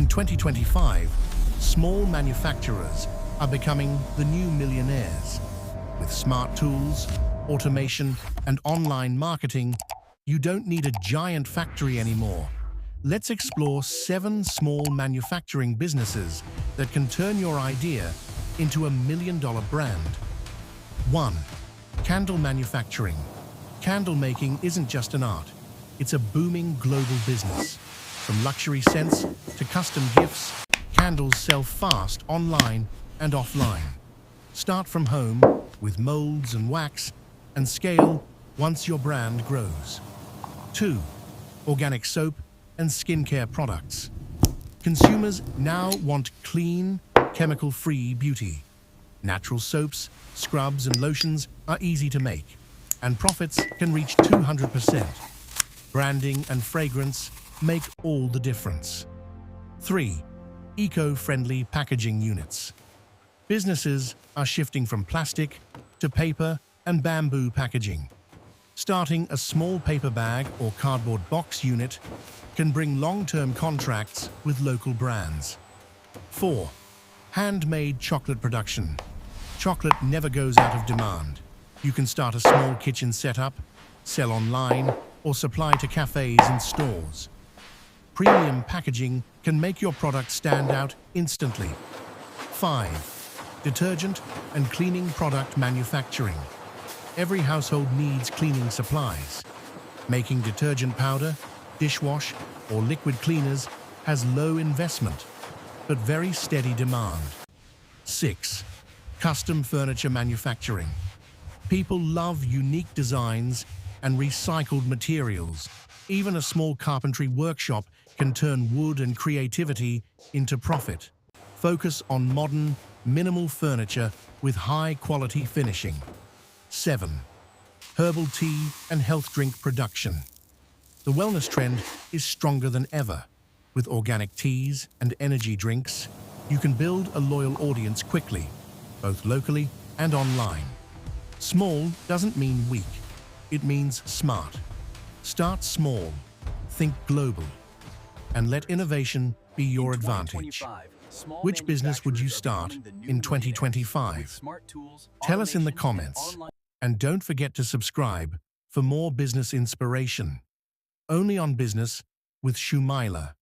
2025, small manufacturers are becoming the new millionaires. With smart tools, automation, and online marketing, you don't need a giant factory anymore. Let's explore 7 small manufacturing businesses that can turn your idea into a $1 million brand. 1. Candle manufacturing. Candle making isn't just an art, it's a booming global business. From luxury scents to custom gifts, candles sell fast online and offline. Start from home with molds and wax and scale once your brand grows. 2. Organic soap and skincare products. Consumers now want clean, chemical-free beauty. Natural soaps, scrubs, and lotions are easy to make, and profits can reach 200%. Branding and fragrance make all the difference. 3. Eco-friendly packaging units. Businesses are shifting from plastic to paper and bamboo packaging. Starting a small paper bag or cardboard box unit can bring long-term contracts with local brands. 4. Handmade chocolate production. Chocolate never goes out of demand. You can start a small kitchen setup, sell online, or supply to cafes and stores. Premium packaging can make your product stand out instantly. 5. Detergent and cleaning product manufacturing. Every household needs cleaning supplies. Making detergent powder, dishwash, or liquid cleaners has low investment, but very steady demand. 6. Custom furniture manufacturing. People love unique designs and recycled materials. Even a small carpentry workshop can turn wood and creativity into profit. Focus on modern, minimal furniture with high-quality finishing. 7. Herbal tea and health drink production. The wellness trend is stronger than ever. With organic teas and energy drinks, you can build a loyal audience quickly, both locally and online. Small doesn't mean weak. It means smart. Start small, think global, and let innovation be your advantage. Which business would you start in 2025? Tell us in the comments. And don't forget to subscribe for more business inspiration. Only on Business with Shumaila.